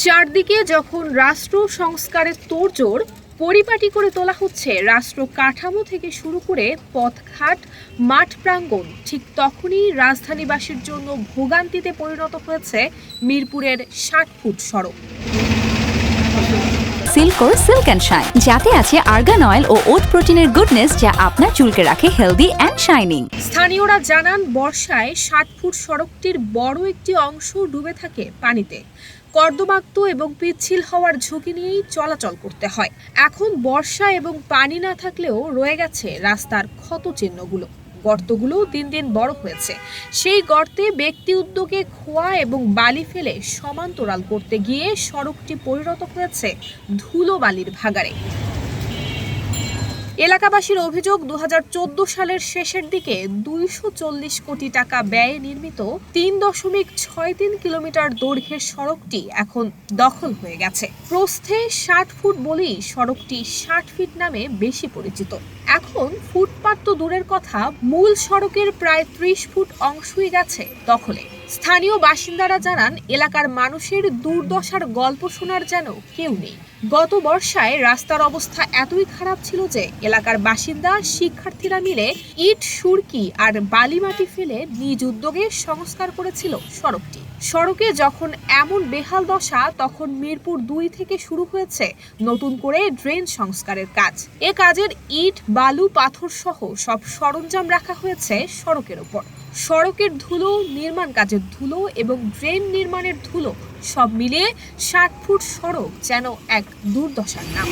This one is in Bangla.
চারদিকে যখন রাষ্ট্র সংস্কারের তোড়জোড়, পরিপাটি করে তোলা হচ্ছে রাষ্ট্র কাঠামো থেকে শুরু করে পথঘাট, মাঠ প্রাঙ্গণ, ঠিক তখনই রাজধানীবাসীর জন্য ভোগান্তিতে পরিণত হয়েছে মিরপুরের ৬০ ফুট সড়ক। সিল্কোর সিল্ক অ্যান্ড শাইন, যাতে আছে আর্গান অয়েল ও ওট প্রোটিনের গুডনেস, যা আপনার চুলকে রাখে হেলদি অ্যান্ড শাইনিং। স্থানীয়রা জানান, বর্ষায় ৬০ ফুট সড়কটির বড় একটি অংশ ডুবে থাকে পানিতে। কর্দমাক্ত এবং পিচ্ছিল হওয়ার ঝুঁকি নিয়েই চলাচল করতে হয়। এখন বর্ষা এবং পানি না থাকলেও রয়ে গেছে রাস্তার ক্ষত চিহ্নগুলো। গর্তগুলো দিন দিন বড় হয়েছে। সেই গর্তে ব্যক্তি উদ্যোগে খোয়া এবং বালি ফেলে সমান্তরাল করতে গিয়ে সড়কটি পরিণত হয়েছে ধুলো বালির ভাগাড়ে। এলাকাবাসীর অভিযোগ, ২০১৪ সালের শেষের দিকে ২৪০ কোটি টাকা ব্যয়ে নির্মিত ৩.৬৩ কিলোমিটার দৈর্ঘ্যের সড়কটি এখন দখল হয়ে গেছে। প্রস্থে ৬০ ফুট বলেই সড়কটি ৬০ ফিট নামে বেশি পরিচিত। এখন ফুটপাত তো দূরের কথা, মূল সড়কের প্রায় ৩০ ফুট অংশই গেছে দখলে। স্থানীয় বাসিন্দারা জানান, এলাকার মানুষের দুর্দশার গল্প শোনার যেন কেউ নেই। গত বর্ষায় রাস্তার অবস্থা এতই খারাপ ছিল যে এলাকার বাসিন্দা, শিক্ষার্থীরা মিলে ইট, সুরকি আর বালি মাটি ফেলে নিজ উদ্যোগে সংস্কার করেছিল সড়কটি। সড়কে যখন এমন বেহাল দশা, তখন মিরপুর ২ থেকে শুরু হয়েছে নতুন করে ড্রেন সংস্কারের কাজ। এ কাজের ইট, বালু, পাথর সহ সব সরঞ্জাম রাখা হয়েছে সড়কের ওপর। সড়কের ধুলো, নির্মাণ কাজের ধুলো এবং ড্রেন নির্মাণের ধুলো সব মিলিয়ে ৬০ ফুট সড়ক যেন এক দুর্দশার নাম।